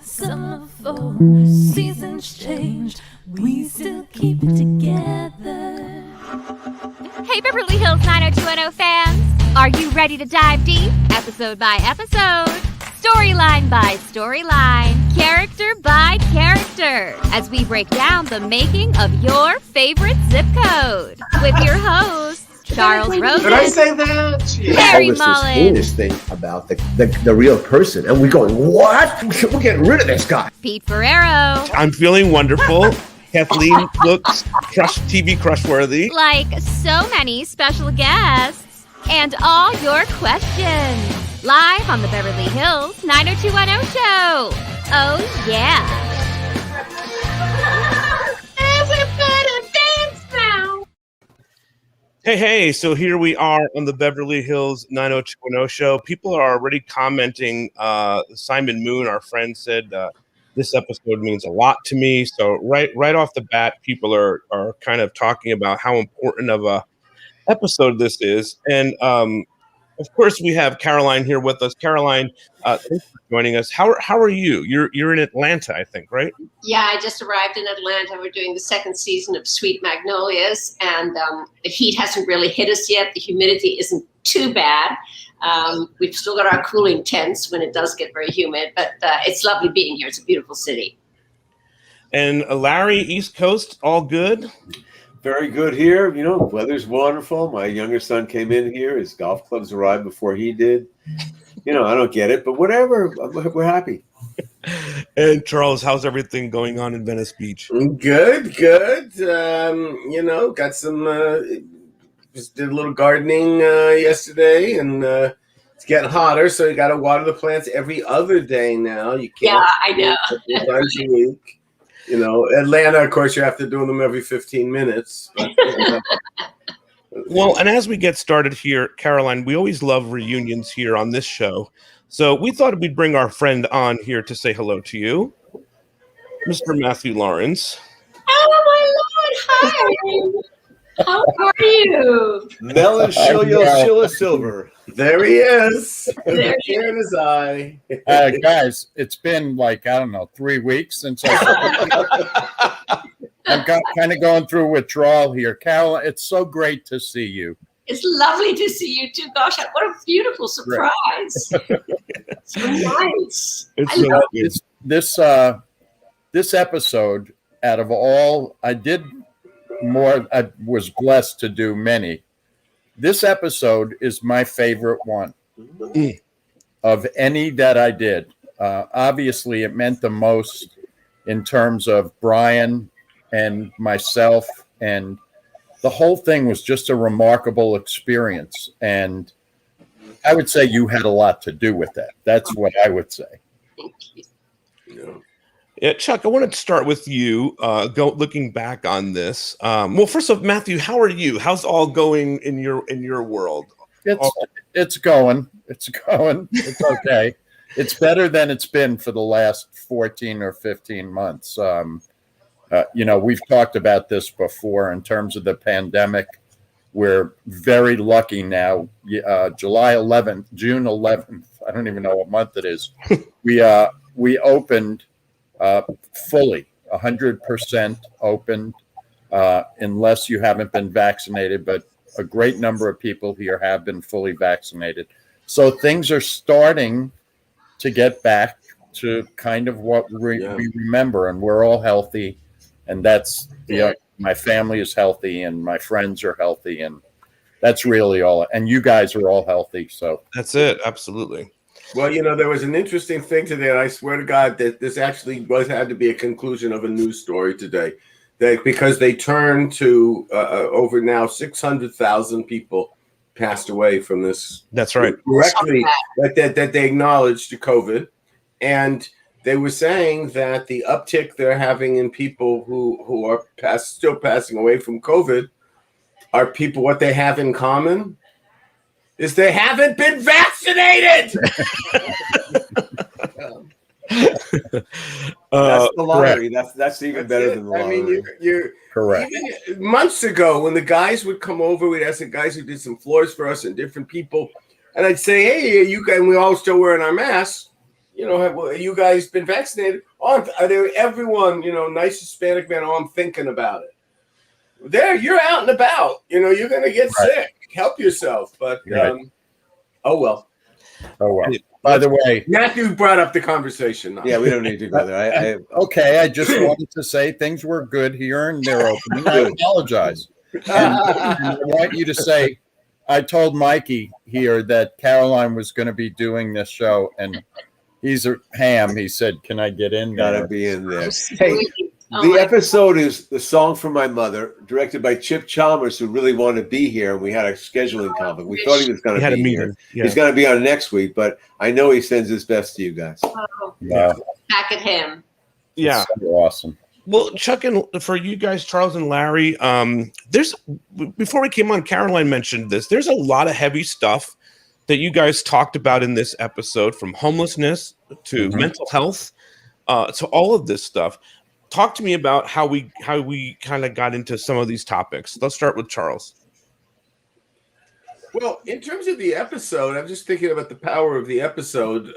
summer, fall, seasons change, we still keep it together. Hey, Beverly Hills 90210 fans! Are you ready to dive deep, episode by episode, storyline by storyline, character by character, as we break down the making of your favorite zip code? With your hosts, Charles Rosen. Did I say that? Harry This Mullen. heinous thing about the real person, and we're going, what? We're getting rid of this guy. Pete Ferrero. I'm feeling wonderful. Kathleen looks TV crush-worthy. Like so many special guests. And all your questions. Live on the Beverly Hills 90210 show. Oh, yeah. Everybody dance now. Hey, so here we are on the Beverly Hills 90210 show. People are already commenting. Simon Moon, our friend, said this episode means a lot to me. So right off the bat, people are kind of talking about how important of a episode this is. And of course, we have Caroline here with us. Caroline, thanks for joining us. How are you? You're in Atlanta, I think, right? Yeah, I just arrived in Atlanta. We're doing the second season of Sweet Magnolias, and the heat hasn't really hit us yet. The humidity isn't too bad. We've still got our cooling tents when it does get very humid, but it's lovely being here. It's a beautiful city. And Larry, East Coast, all good? Very good here. You know, weather's wonderful. My younger son came in here. His golf clubs arrived before he did. You know, I don't get it, but whatever. We're happy. And Charles, how's everything going on in Venice Beach? Good. You know, got some, just did a little gardening yesterday, and it's getting hotter, so you got to water the plants every other day now. You can't. Yeah, I know. A couple times a week. You know, Atlanta, of course, you have to do them every 15 minutes. But, Well, and as we get started here, Caroline, we always love reunions here on this show. So we thought we'd bring our friend on here to say hello to you, Mr. Matthew Lawrence. Oh, my Lord. Hi. How are you? Melon Sheila Silver. there he is. There he Here in his eye. Guys, it's been like, I don't know, 3 weeks since I'm kind of going through withdrawal here. Carol, it's so great to see you. It's lovely to see you, too. Gosh, what a beautiful surprise. So nice. It's I love This episode, out of all, I was blessed to do many. This episode is my favorite one of any that I did. Obviously, it meant the most in terms of Brian and myself, and the whole thing was just a remarkable experience. And I would say you had a lot to do with that. That's what I would say. Thank you. Yeah, Chuck, I wanted to start with you, looking back on this. Well, first off, Matthew, how are you? How's all going in your world? It's going. It's okay. It's better than it's been for the last 14 or 15 months. You know, we've talked about this before in terms of the pandemic. We're very lucky now. July 11th, June 11th, I don't even know what month it is. We opened fully, 100% opened, unless you haven't been vaccinated, but a great number of people here have been fully vaccinated. So things are starting to get back to kind of what we remember, and we're all healthy, and that's my family is healthy, and my friends are healthy, and that's really all. And you guys are all healthy, so That's it. Absolutely. Well, you know, there was an interesting thing today, and I swear to God that this actually had to be a conclusion of a news story today. Because they turned to over now 600,000 people passed away from this. That's right. Directly that they acknowledged the COVID, and they were saying that the uptick they're having in people who are still passing away from COVID are people. What they have in common is they haven't been vaccinated. That's the lottery. That's even better than the lottery. I mean, you're correct. Even months ago, when the guys would come over, we'd ask the guys who did some floors for us and different people, and I'd say, "Hey, you guys," and we all still wearing our masks. have you guys been vaccinated? Oh, are there everyone, nice Hispanic man? Oh, I'm thinking about it. You're out and about. You're going to get sick. Help yourself. But, oh, well. Oh, well. By the way, Matthew brought up the conversation. Yeah, we don't need to go there. Okay, I just wanted to say things were good here and they're opening. I apologize. And I want you to say, I told Mikey here that Caroline was going to be doing this show, and he's a ham. He said, "Can I get in there?" Gotta be in there. Hey, the episode is The Song from My Mother, directed by Chip Chalmers, who really wanted to be here. We had a scheduling conflict. We thought he was going to be here. Yeah. He's going to be on next week, but I know he sends his best to you guys. Yeah. Back at him. Yeah. So awesome. Well, Chuck, and for you guys, Charles and Larry, there's before we came on, Caroline mentioned this. There's a lot of heavy stuff that you guys talked about in this episode, from homelessness to mental health, to all of this stuff. Talk to me about how we kind of got into some of these topics. Let's start with Charles. Well, in terms of the episode, I'm just thinking about the power of the episode.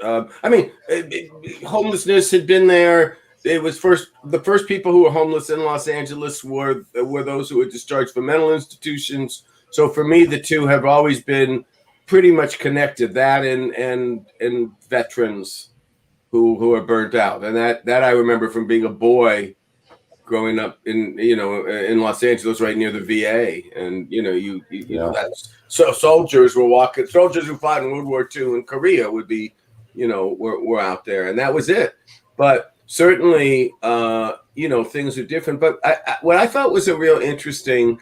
Homelessness had been there. It was the first people who were homeless in Los Angeles were those who were discharged from mental institutions. So for me, the two have always been pretty much connected. That and veterans who are burnt out, and that I remember from being a boy, growing up in Los Angeles, right near the VA, and that's so soldiers who fought in World War II and Korea would be, were out there, and that was it. But certainly, things are different. But what I thought was a real interesting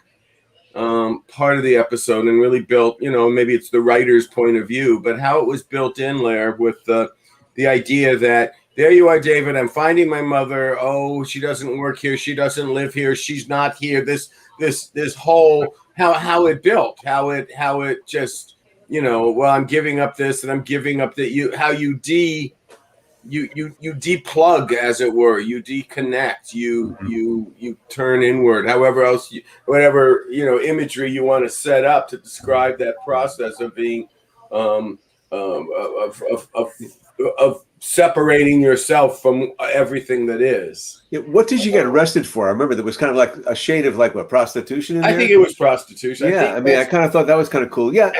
part of the episode, and really built, maybe it's the writer's point of view, but how it was built in there with the idea that there you are, David, I'm finding my mother. Oh, she doesn't work here. She doesn't live here. She's not here. This whole, how it built, how it just, well, I'm giving up this and I'm giving up that, how you deplug, as it were, you deconnect, you turn inward, whatever imagery you want to set up to describe that process of being of separating yourself from everything that is. Yeah, what did you get arrested for? I remember there was kind of like a shade of like prostitution in there. I think it was prostitution. Yeah, I kind of thought that was kind of cool. Yeah,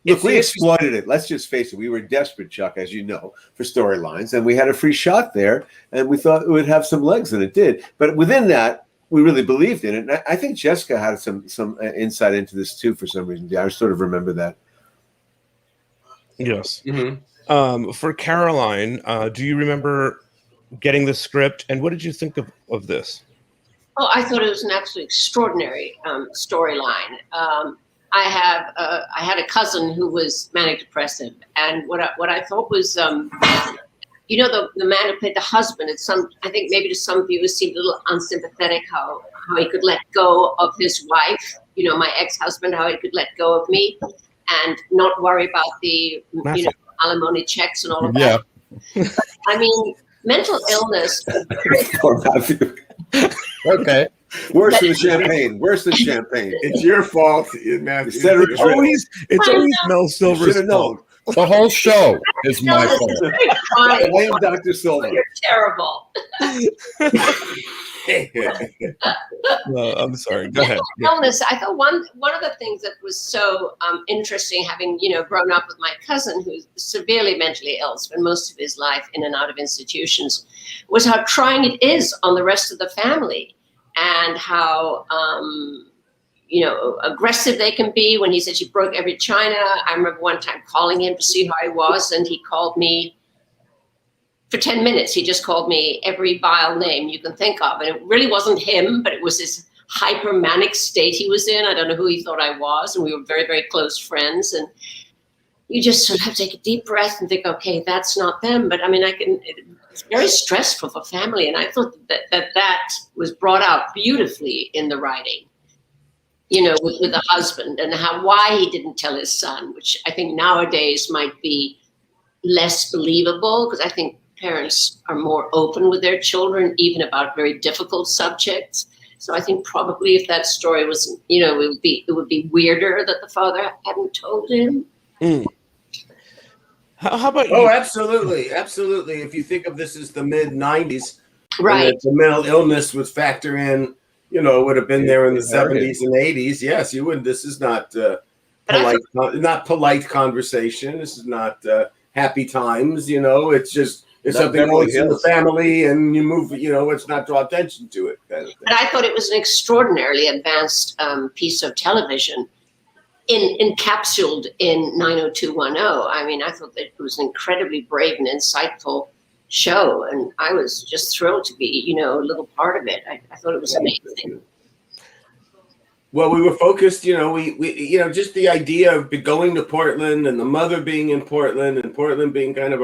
look, we exploited it. Let's just face it. We were desperate, Chuck, as you know, for storylines, and we had a free shot there, and we thought it would have some legs, and it did. But within that, we really believed in it. And I think Jessica had some insight into this too, for some reason. Yeah, I sort of remember that. Yes. For Caroline, do you remember getting the script, and what did you think of this? Oh, I thought it was an absolutely extraordinary storyline. I had a cousin who was manic depressive, and what I thought was, the man who played the husband. I think maybe to some viewers seemed a little unsympathetic how he could let go of his wife, my ex-husband, how he could let go of me, and not worry about the alimony checks and all of that. Yeah. Mental illness. Poor Matthew. Okay. Worse than champagne. It's your fault, Matthew. It's always Mel Silver's fault. The whole show is my fault. Blame Dr. Silver. You're terrible. I'm sorry. Go ahead. Illness. I thought one of the things that was so interesting, having grown up with my cousin who's severely mentally ill, spent most of his life in and out of institutions, was how trying it is on the rest of the family, and how aggressive they can be. When he said she broke every china, I remember one time calling him to see how I was, and he called me for 10 minutes. He just called me every vile name you can think of. And it really wasn't him, but it was this hypermanic state he was in. I don't know who he thought I was. And we were very, very close friends. And you just sort of have to take a deep breath and think, okay, that's not them. But it's very stressful for family. And I thought that was brought out beautifully in the writing, with the husband, and why he didn't tell his son, which I think nowadays might be less believable, because I think parents are more open with their children, even about very difficult subjects. So I think probably if that story was, it would be weirder that the father hadn't told him. How about you? Oh, absolutely, absolutely. If you think of this as the mid '90s, Right. the mental illness would factor in. You know, it would have been there in the '70s and '80s. Yes, you would. This is not not polite conversation. This is not happy times. You know, it's just it's Not something Beverly that's in the Hills. family, and you move. You know, it's not draw attention to it. Kind of thing. But I thought it was an extraordinarily advanced piece of television encapsulated in 90210. I mean, I thought that it was an incredibly brave and insightful show, and I was just thrilled to be, a little part of it. I thought it was amazing. Well, we were focused, we just the idea of going to Portland and the mother being in Portland and Portland being kind of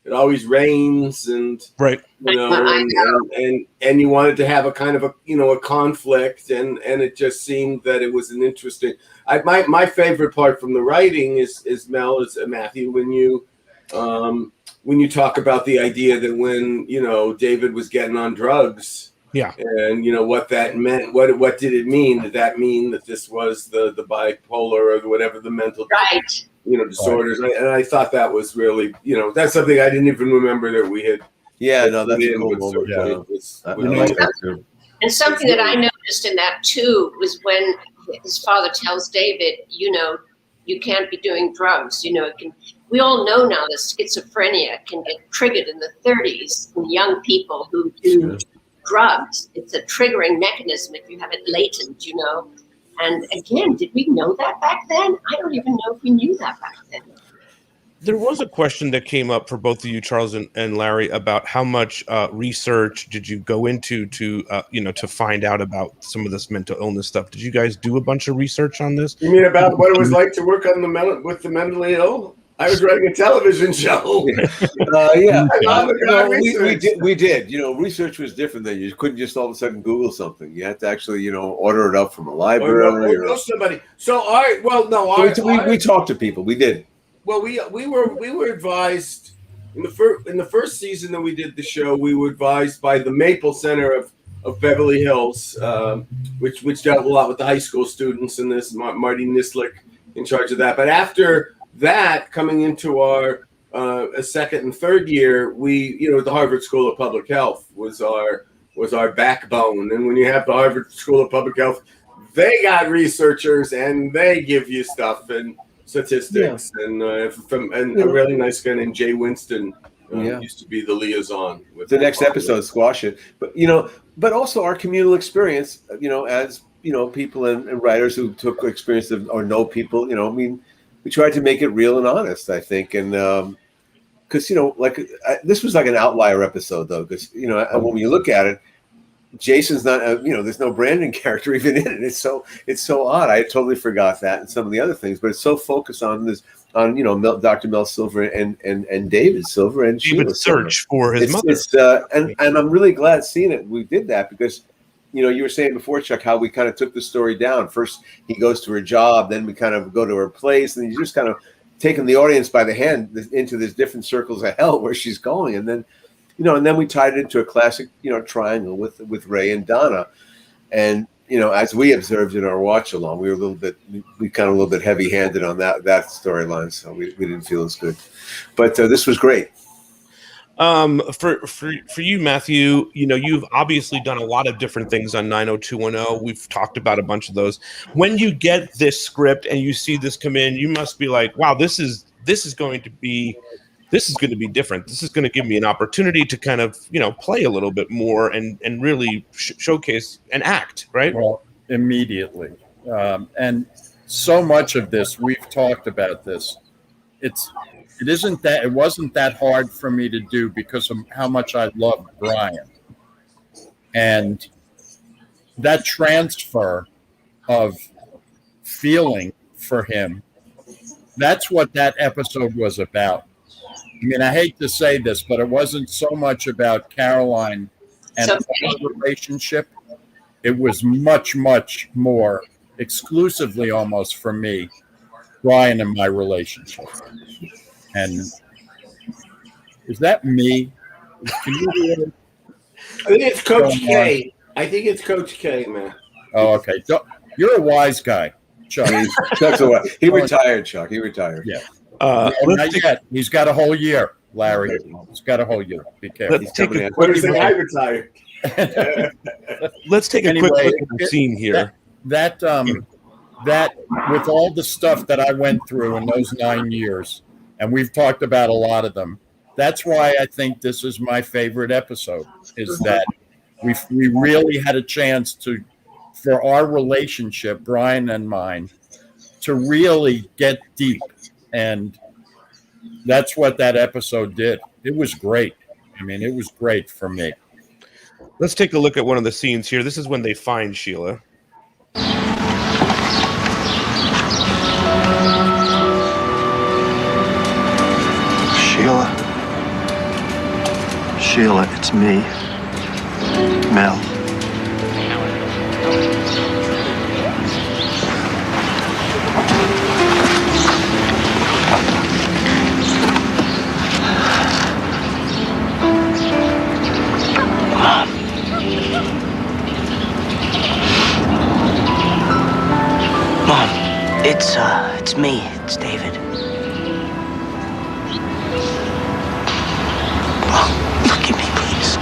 it always rains and Right. And you wanted to have a kind of a conflict and it just seemed that it was an interesting. My favorite part from the writing is Matthew, when you talk about the idea that when David was getting on drugs. Yeah. And what that meant, what did it mean? Did that mean that this was the bipolar or whatever the mental disorders? Right. And I thought that was really, that's something I didn't even remember that we had. Yeah, no, that's a cool moment. And something that I noticed in that too was when his father tells David, you can't be doing drugs. We all know now that schizophrenia can get triggered in the 30s in young people who do drugs. It's a triggering mechanism if you have it latent, And again, did we know that back then? I don't even know if we knew that back then. There was a question that came up for both of you, Charles and Larry, about how much research did you go into to find out about some of this mental illness stuff? Did you guys do a bunch of research on this? You mean about what it was like to work on with the mentally ill? I was writing a television show. Yeah, we did. Research was different then. You couldn't just all of a sudden Google something. You had to actually, order it up from a library or know somebody. So we talked to people. We did. Well, we were advised in the first season that we did the show. We were advised by the Maple Center of Beverly Hills, which dealt a lot with the high school students and this. Marty Nislik in charge of that. But after that, coming into our second and third year, we the Harvard School of Public Health was our backbone. And when you have the Harvard School of Public Health, they got researchers and they give you stuff and statistics and a really nice guy named Jay Winston used to be the liaison with the next episode. Squash it, but also our communal experience. As people and writers who took experience or know people. We tried to make it real and honest, I think, and because this was like an outlier episode though, because when you look at it, Jason's not there's no Brandon character even in it. It's so odd. I totally forgot that and some of the other things, but it's so focused on this Dr. Mel Silver and David Silver and Sheila search for his mother. And I'm really glad seeing it. We did that because. You were saying before, Chuck, how we kind of took the story down. First, he goes to her job, then we kind of go to her place, and you just kind of taking the audience by the hand into these different circles of hell where she's going, and then, and then we tied it into a classic, triangle with Ray and Donna, and as we observed in our watch along, we were a little bit heavy-handed on that storyline, so we didn't feel as good, but this was great. For you, Matthew, you've obviously done a lot of different things on 90210. We've talked about a bunch of those. When you get this script and you see this come in, you must be like, wow, this is going to be different. This is going to give me an opportunity to kind of, play a little bit more and really showcase and act, right? Well, immediately. And so much of this, we've talked about this. It wasn't that hard for me to do because of how much I loved Brian. And that transfer of feeling for him, that's what that episode was about. I mean, I hate to say this, but it wasn't so much about Caroline and our relationship. It was much, much more exclusively almost for me, Brian and my relationship. And is that me? I think it's Coach K. Man. Oh, okay. You're a wise guy, Chuck. Chuck's a wise. He retired, Chuck. He retired. Yeah. Not yet. He's got a whole year, Larry. He's got a whole year. Be careful. Let's take a What quick is it? I retired. Let's take a Anyway, quick look at the scene here. That with all the stuff that I went through in those 9 years, and we've talked about a lot of them. That's why I think this is my favorite episode. Is that we really had a chance for our relationship, Brian and mine, to really get deep, and that's what that episode did. It was great. I mean, it was great for me. Let's take a look at one of the scenes here. This is when they find Sheila. Sheila, it's me, Mel. Mom, it's me. It's David. Look at me, please.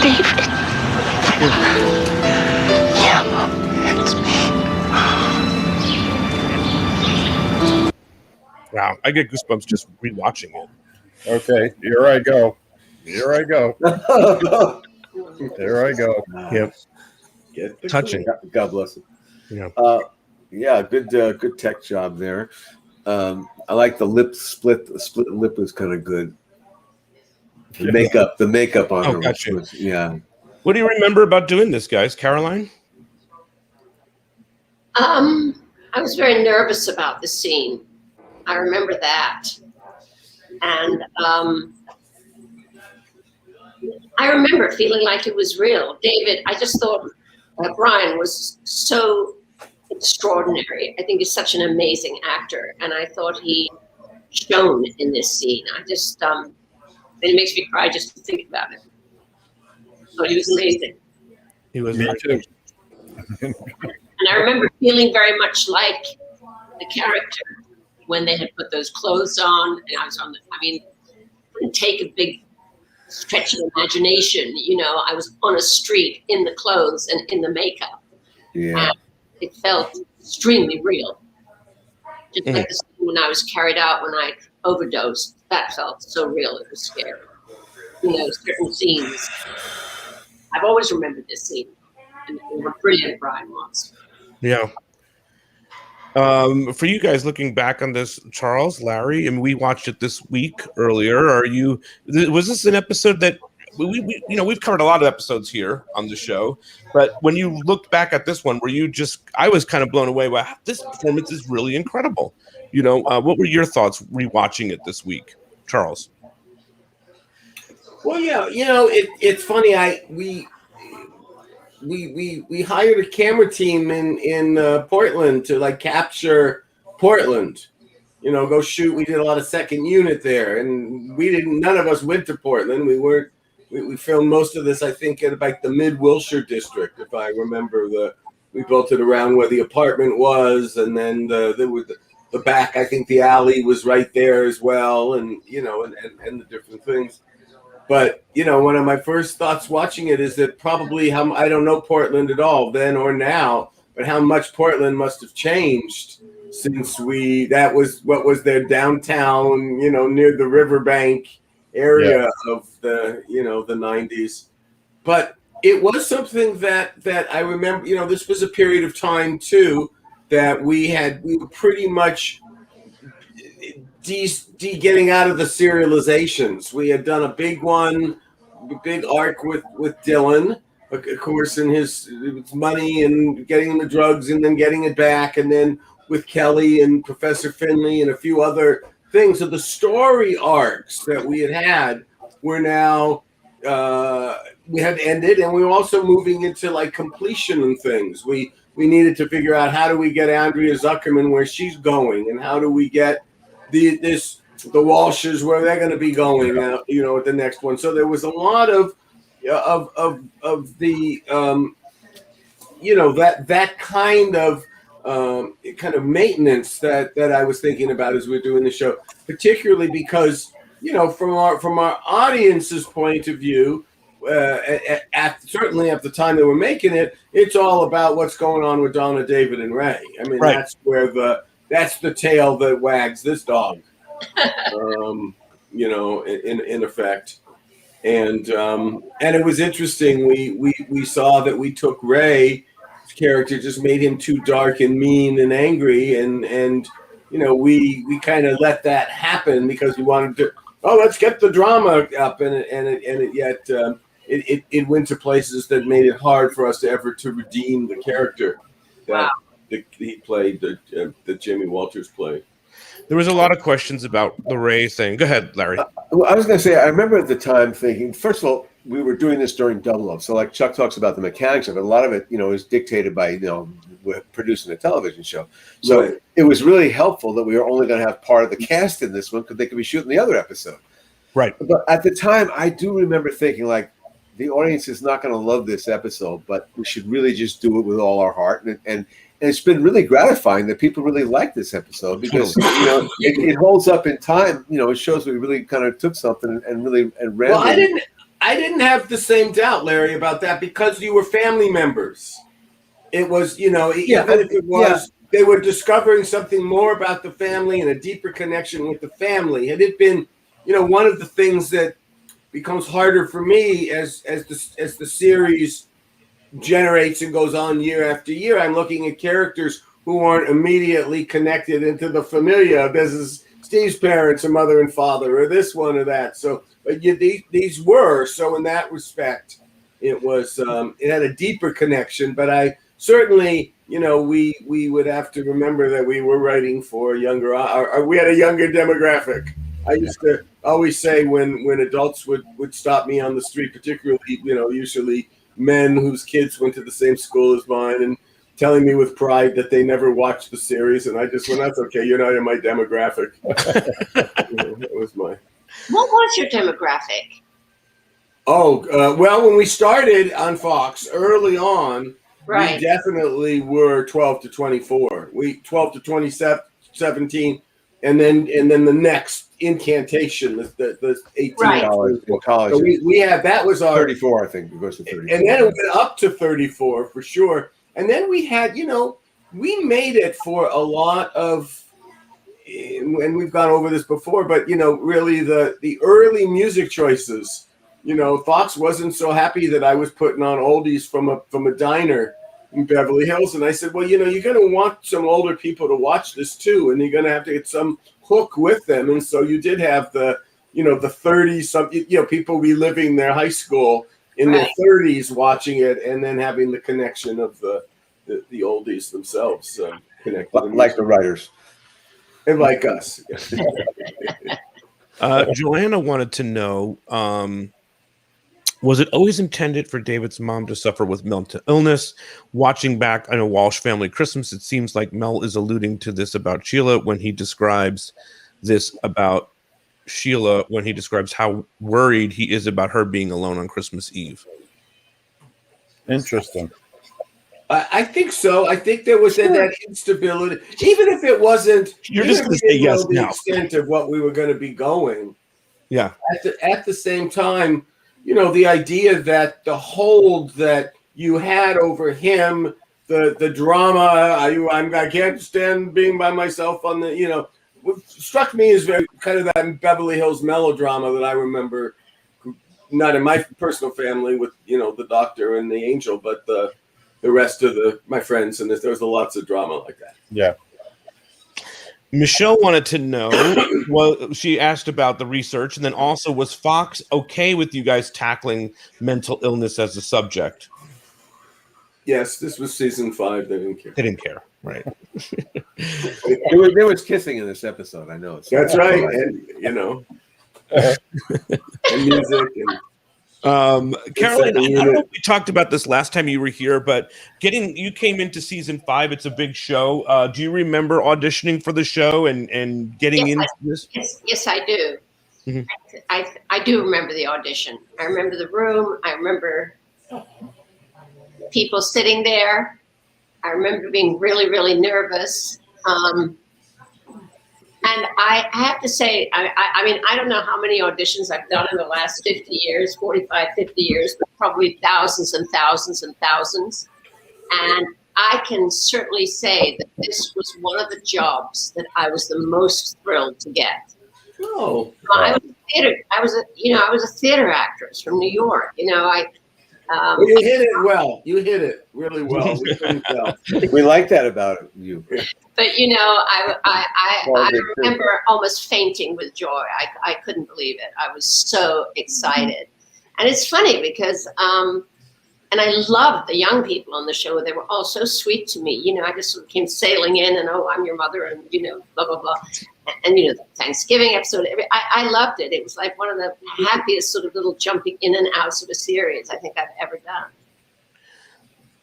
David. Yeah, Mom, it's me. Wow, I get goosebumps just rewatching it. Okay, here I go. Here I go. There I go. Yep. Touching. God bless him. Yeah. Yeah. Good tech job there. I like the lip split. The split lip was kind of good. The makeup on her. Gotcha. Yeah. What do you remember about doing this, guys? Caroline? I was very nervous about the scene. I remember that. And I remember feeling like it was real. David, I just thought Brian was so extraordinary. I think he's such an amazing actor. And I thought he shone in this scene. I just, it makes me cry just to think about it. But he was amazing. He was Me too. And I remember feeling very much like the character when they had put those clothes on. And I was on couldn't take a big stretch of imagination. You know, I was on a street in the clothes and in the makeup. Yeah. And it felt extremely real. Just like the scene when I was carried out when I overdosed. That felt so real. It was scary. You know, certain scenes. I've always remembered this scene. And what brilliant Brian was. Yeah. For you guys looking back on this, Charles, Larry, and we watched it this week earlier. Was this an episode that we've covered a lot of episodes here on the show, but when you looked back at this one, I was kind of blown away by this performance is really incredible. You know, what were your thoughts rewatching it this week, Charles? Well, yeah, you know, it's funny. We hired a camera team in Portland to like capture Portland, you know, go shoot. We did a lot of second unit there, and none of us went to Portland. We filmed most of this, I think, at like the Mid Wilshire district, if I remember. We built it around where the apartment was, and then the back. I think the alley was right there as well, and you know, and the different things. But, you know, one of my first thoughts watching it is that probably I don't know Portland at all then or now, but how much Portland must have changed since that was what was their downtown, you know, near the riverbank area of the 90s. But it was something that I remember, you know, this was a period of time too that we were pretty much getting out of the serializations. We had done a big arc with Dylan, of course, in his money and getting the drugs and then getting it back, and then with Kelly and Professor Finley and a few other things. So the story arcs that we had were now we had ended, and we were also moving into like completion and things. We needed to figure out how do we get Andrea Zuckerman where she's going, and how do we get the Walshes where they're going to be going, you know, at the next one. So there was a lot of of the that kind of maintenance that I was thinking about as we're doing the show, particularly because from our audience's point of view, certainly at the time they were making it, it's all about what's going on with Donna, David, and Ray. I mean, Right. that's the tail that wags this dog, in effect. And it was interesting. We saw that we took Ray's character, just made him too dark and mean and angry, and we kind of let that happen because we wanted to. Oh, let's get the drama up, and it went to places that made it hard for us to redeem the character that he played, that Jimmy Walters played. There was a lot of questions about the Ray thing. Go ahead, Larry. Well, I was going to say, I remember at the time thinking, first of all, we were doing this during Double Up. So like Chuck talks about the mechanics of it, a lot of it, is dictated by, we're producing a television show. So Right. It was really helpful that we were only going to have part of the cast in this one because they could be shooting the other episode. Right. But at the time, I do remember thinking like, the audience is not going to love this episode, but we should really just do it with all our heart. And it's been really gratifying that people really like this episode because it holds up in time. It shows we really kind of took something and really ran. Well, I didn't have the same doubt, Larry, about that because you were family members. It was, even if it was, they were discovering something more about the family and a deeper connection with the family. Had it been, one of the things that becomes harder for me as the series generates and goes on year after year, I'm looking at characters who aren't immediately connected into the familia. This is Steve's parents or mother and father or this one or that. So but these were. So in that respect, it was it had a deeper connection. But I certainly, we would have to remember that we were writing for we had a younger demographic. I used to always say when adults would stop me on the street, particularly, usually men whose kids went to the same school as mine, and telling me with pride that they never watched the series, and I just went, "That's okay. You're not in my demographic." That was my. What was your demographic? Oh, well, when we started on Fox early on, Right. we definitely were 12 to 24. 12 to 17, and then the next incantation, the 18. Right. In college. So we had, that was our 34, I think, because of 34. and then it went up to 34 for sure. And then we had, we made it for a lot of, and we've gone over this before, but really the early music choices. Fox wasn't so happy that I was putting on oldies from a diner in Beverly Hills, and I said, well, you're going to want some older people to watch this too, and you're going to have to get some hook with them. And so you did have the 30s, people reliving their high school in their 30s watching it, and then having the connection of the oldies themselves connected. Like the writers. And like us. Joanna wanted to know, was it always intended for David's mom to suffer with mental illness? Watching back on a Walsh Family Christmas, it seems like Mel is alluding to this about Sheila when he describes this about Sheila, when he describes how worried he is about her being alone on Christmas Eve. Interesting. I think so. I think there was that instability, even if it wasn't. You're just going to say yes the now. Extent of what we were going to be going. Yeah. At the same time, the idea that the hold that you had over him, the drama. I can't stand being by myself on the. What struck me as very kind of that Beverly Hills melodrama that I remember, not in my personal family with the doctor and the angel, but the rest of my friends, and there was lots of drama like that. Yeah. Michelle wanted to know, well, she asked about the research, and then also, was Fox okay with you guys tackling mental illness as a subject? Yes, this was season 5. They didn't care. They didn't care, right? There was kissing in this episode. I know. That's right, and and music and. Caroline, I don't know if we talked about this last time you were here, but you came into season 5. It's a big show. Do you remember auditioning for the show and getting into this? Yes, I do. Mhm. I do remember the audition. I remember the room. I remember people sitting there. I remember being really, really nervous. And I have to say, I mean, I don't know how many auditions I've done in the last 50 years, 45, 50 years, but probably thousands and thousands and thousands. And I can certainly say that this was one of the jobs that I was the most thrilled to get. Oh, I was a theater actress from New York. You know, well, you hit it well. You hit it really well. We couldn't tell. We like that about you. But you know, I remember almost fainting with joy. I couldn't believe it. I was so excited, and it's funny because and I loved the young people on the show. They were all so sweet to me. You know, I just sort of came sailing in, and oh, I'm your mother, and you know, blah blah blah, and you know, the Thanksgiving episode. I loved it. It was like one of the happiest sort of little jumping in and outs of a series I think I've ever done.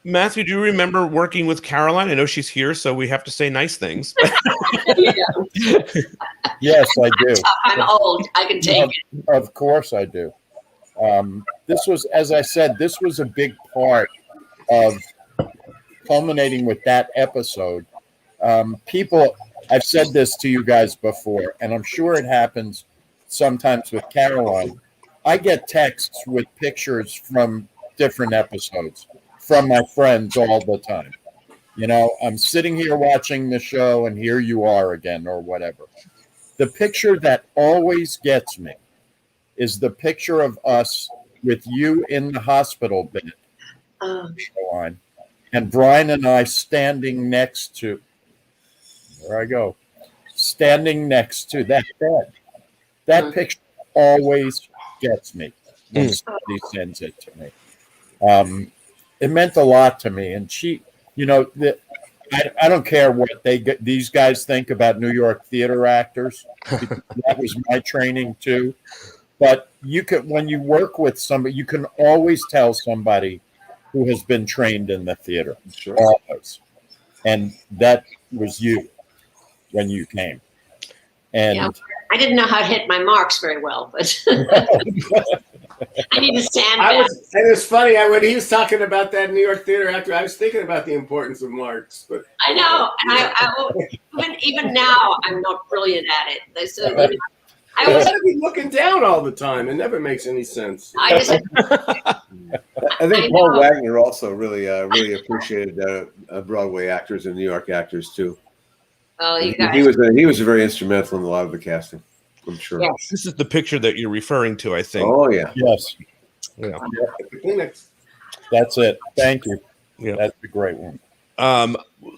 Matthew, do you remember working with Caroline? I know she's here, so we have to say nice things. Yes, I do. I'm old. I can take it. Of course I do. This was, as I said, this was a big part of culminating with that episode. People, I've said this to you guys before, and I'm sure it happens sometimes with Caroline. I get texts with pictures from different episodes from my friends all the time. You know, I'm sitting here watching the show and here you are again or whatever. The picture that always gets me is the picture of us with you in the hospital bed, Caroline, and Brian and I standing next to, there I go, standing next to that bed. That picture always gets me when somebody sends it to me. It meant a lot to me. And she, you know, I don't care what these guys think about New York theater actors. That was my training too. But you could, when you work with somebody, you can always tell somebody who has been trained in the theater. Sure. Always. And that was you when you came. And yeah, I didn't know how to hit my marks very well, but I need to stand back. And it's funny, when he was talking about that New York theater actor, I was thinking about the importance of marks. But I know, and even now, I'm not brilliant at it. They said, I was gotta be looking down all the time. It never makes any sense. I think Paul Wagner also really appreciated Broadway actors and New York actors too. Well, you guys. He was very instrumental in a lot of the casting, I'm sure. Yes. This is the picture that you're referring to, I think. Oh yeah. Yes. Yeah. That's it. Thank you. Yeah. That's a great one.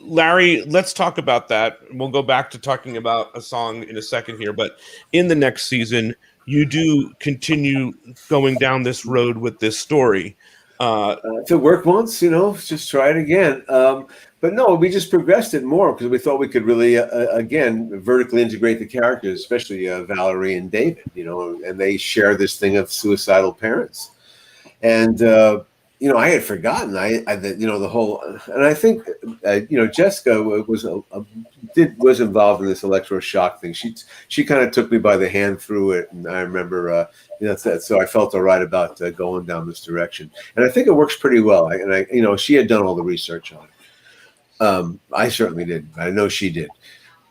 Larry, let's talk about that. We'll go back to talking about a song in a second here, but in the next season, you do continue going down this road with this story. If it worked once, you know, just try it again. But no, we just progressed it more because we thought we could really, again, vertically integrate the characters, especially Valerie and David, you know, and they share this thing of suicidal parents. And, you know, I had forgotten you know, the whole, and I think, you know, Jessica was involved in this electroshock thing. She kind of took me by the hand through it. And I remember, you know, so I felt all right about going down this direction. And I think it works pretty well. I you know, she had done all the research on it. I certainly did. I know she did.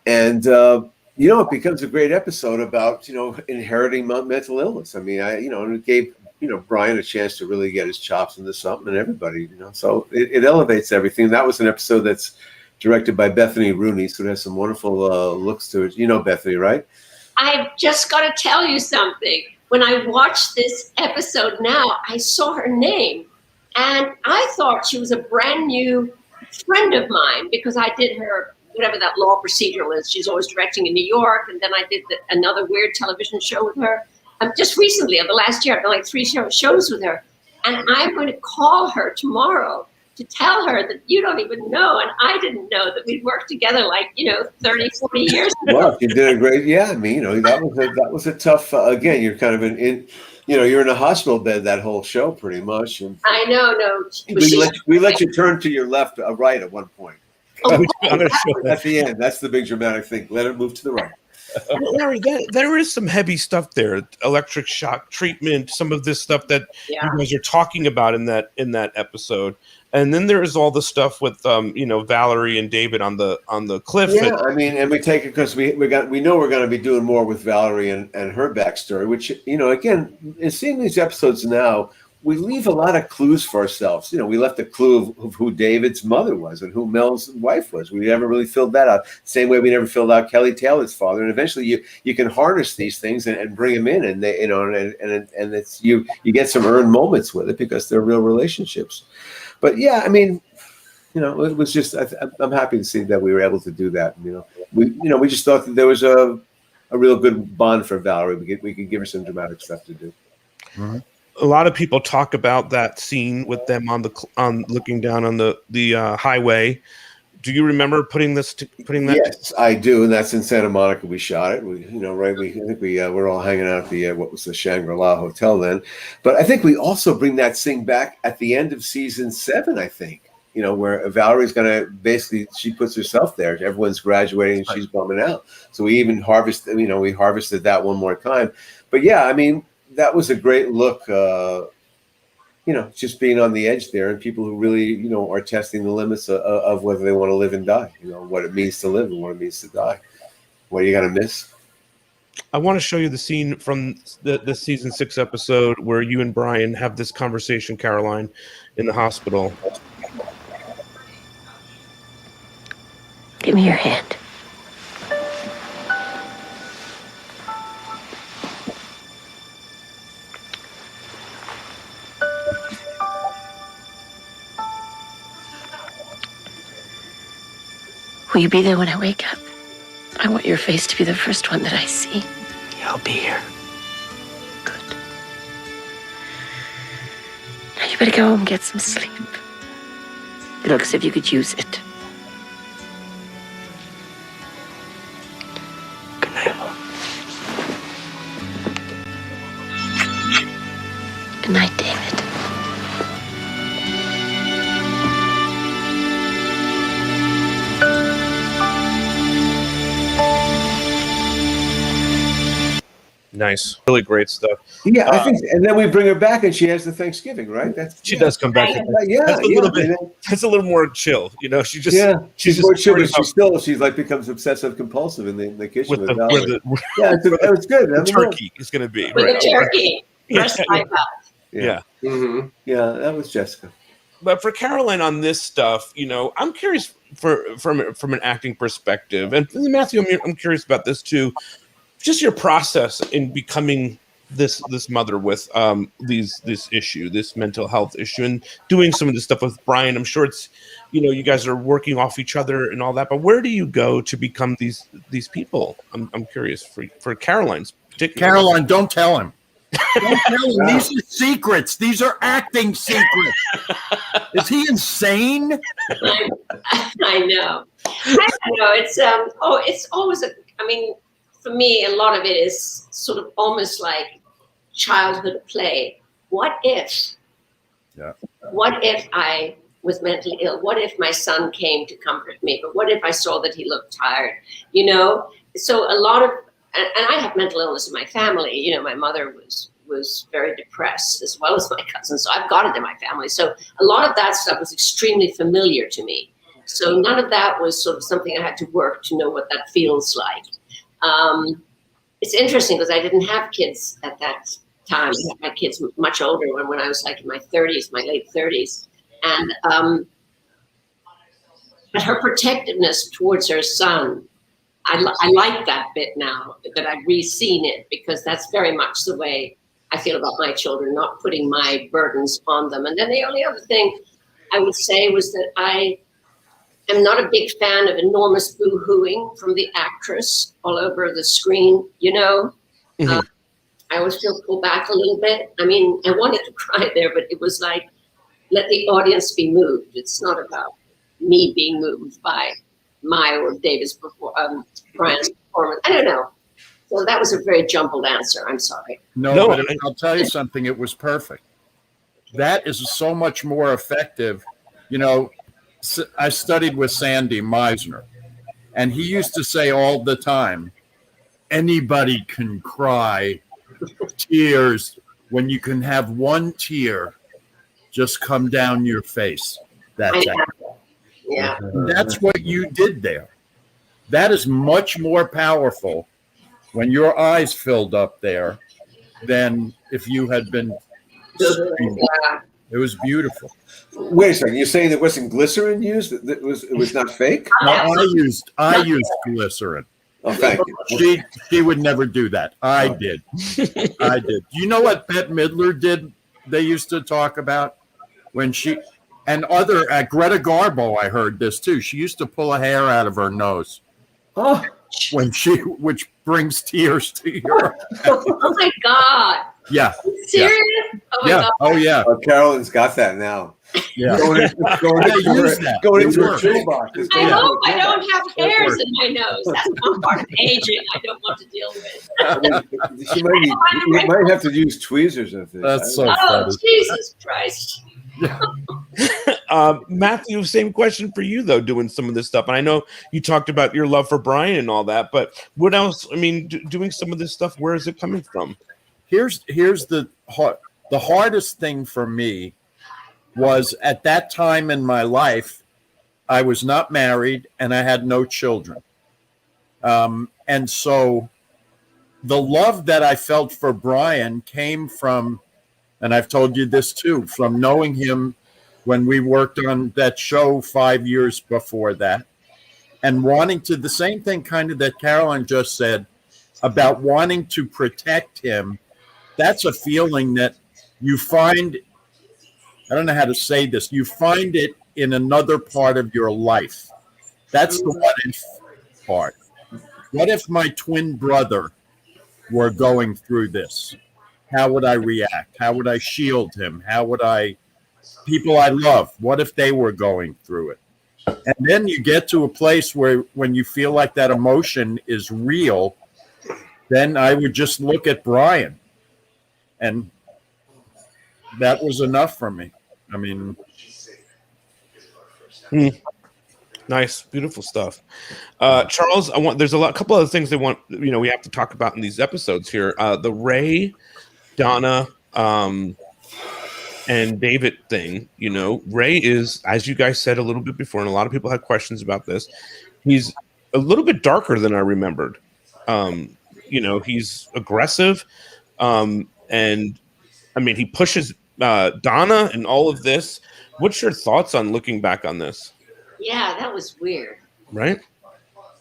And, you know, it becomes a great episode about, you know, inheriting mental illness. I mean, you know, and it gave, you know, Brian a chance to really get his chops into something, and everybody, you know, so it elevates everything. That was an episode that's directed by Bethany Rooney, so it has some wonderful looks to it. You know Bethany, right? I've just got to tell you something. When I watched this episode now, I saw her name, and I thought she was a brand new friend of mine because I did her, whatever that law procedural is. She's always directing in New York, and then I did another weird television show with her. Just recently, of the last year, I've done like 3 shows with her. And I'm going to call her tomorrow to tell her that you don't even know, and I didn't know, that we'd worked together like, you know, 30, 40 years ago. Well, you did a great, yeah, I mean, you know, that was a tough, again, you're kind of in you know, you're in a hospital bed that whole show pretty much. And I know, no. We let you turn to your left, right at one point. Oh, At the end, that's the big dramatic thing. Let it move to the right. Larry, there is some heavy stuff there. Electric shock treatment, some of this stuff that you guys are talking about in that episode. And then there is all the stuff with Valerie and David on the cliff. Yeah, I mean, and we take it because we know we're going to be doing more with Valerie and her backstory, which, again, in seeing these episodes now, we leave a lot of clues for ourselves. We left a clue of who David's mother was and who Mel's wife was. We never really filled that out. Same way we never filled out Kelly Taylor's father. And eventually you can harness these things and bring them in, and they, and it's you get some earned moments with it because they're real relationships. But yeah, I mean, it was just I'm happy to see that we were able to do that. We just thought that there was a real good bond for Valerie. We could give her some dramatic stuff to do. Mm-hmm. A lot of people talk about that scene with them on looking down on the highway. Do you remember putting that? Yes, I do, and that's in Santa Monica. We shot it. I think we were all hanging out at the what was the Shangri-La Hotel then. But I think we also bring that scene back at the end of season 7. I think where Valerie's gonna basically she puts herself there. Everyone's graduating and she's bumming out. So we even harvested that one more time. But yeah, I mean. That was a great look, just being on the edge there, and people who really, are testing the limits of whether they want to live and die, what it means to live and what it means to die. What are you going to miss? I want to show you the scene from the season 6 episode where you and Brian have this conversation, Caroline, in the hospital. Give me your hand. Will you be there when I wake up? I want your face to be the first one that I see. Yeah, I'll be here. Good. Now you better go home and get some sleep. It looks as if you could use it. Good night, Mom. Good night, David. Nice, really great stuff. Yeah, I think, and then we bring her back, and she has the Thanksgiving, right? She does come back. That's a little more chill. She's more chill, but she's like becomes obsessive compulsive in the kitchen with Valerie. It's good. The turkey is going to be with the turkey. Yeah. Mm-hmm. Yeah, that was Jessica. But for Caroline on this stuff, I'm curious from an acting perspective, and Matthew, I'm curious about this too. Just your process in becoming this mother with this mental health issue, and doing some of this stuff with Brian. I'm sure it's, you guys are working off each other and all that. But where do you go to become these people? I'm curious for Caroline's particular. Caroline, don't tell him. Don't tell him. These are secrets. These are acting secrets. Is he insane? I know. It's always for me, a lot of it is sort of almost like childhood play. What if? Yeah. What if I was mentally ill? What if my son came to comfort me? But what if I saw that he looked tired? So a lot of, and I have mental illness in my family. My mother was very depressed, as well as my cousin. So I've got it in my family. So a lot of that stuff was extremely familiar to me. So none of that was sort of something I had to work to know what that feels like. It's interesting because I didn't have kids at that time. I had kids much older when I was like in my 30s, my late 30s. And but her protectiveness towards her son, I like that bit now that I've re-seen it, because that's very much the way I feel about my children, not putting my burdens on them. And then the only other thing I would say was that I am not a big fan of enormous boo-hooing from the actress all over the screen, Mm-hmm. I always feel pulled back a little bit. I mean, I wanted to cry there, but it was like, let the audience be moved. It's not about me being moved by my or David's Brian's performance. I don't know. So that was a very jumbled answer. I'm sorry. No, but I'll tell you something. It was perfect. That is so much more effective. I studied with Sandy Meisner, and he used to say all the time, anybody can cry tears when you can have one tear just come down your face. That's it. Yeah. That's what you did there. That is much more powerful when your eyes filled up there than if you had been screaming. Yeah. It was beautiful. Wait a second. You're saying there wasn't glycerin used? It was not fake? No, I used glycerin. Oh, thank you. She would never do that. I did. I did. Do you know what Bette Midler did? They used to talk about when she and other Greta Garbo. I heard this too. She used to pull a hair out of her nose. Oh, which brings tears to your. Oh my God. Yeah. Serious? Yeah. Oh my Yeah. God. Oh yeah. Caroline's got that now. Yeah. Going into her toolbox. I hope I don't have hairs in my nose. That's one part of aging I don't want to deal with. You might have to use tweezers of this. That's so Oh, funny. Jesus Christ. Matthew, same question for you though, doing some of this stuff. And I know you talked about your love for Brian and all that, but what else? I mean, doing some of this stuff, where is it coming from? Here's the hardest thing for me was at that time in my life, I was not married and I had no children. And so the love that I felt for Brian came from, and I've told you this too, from knowing him when we worked on that show 5 years before that, and wanting to, the same thing kind of that Caroline just said about wanting to protect him. That's a feeling that you find, I don't know how to say this, you find it in another part of your life. That's the what if part. What if my twin brother were going through this? How would I react? How would I shield him? How would I, people I love, what if they were going through it? And then you get to a place where when you feel like that emotion is real, then I would just look at Brian. And that was enough for me. I mean, Nice, beautiful stuff. Charles, there's couple other things we have to talk about in these episodes here. The Ray, Donna, and David thing. Ray is, as you guys said a little bit before, and a lot of people had questions about this. He's a little bit darker than I remembered. He's aggressive. And I mean, he pushes Donna and all of this. What's your thoughts on looking back on this? Yeah, that was weird. Right?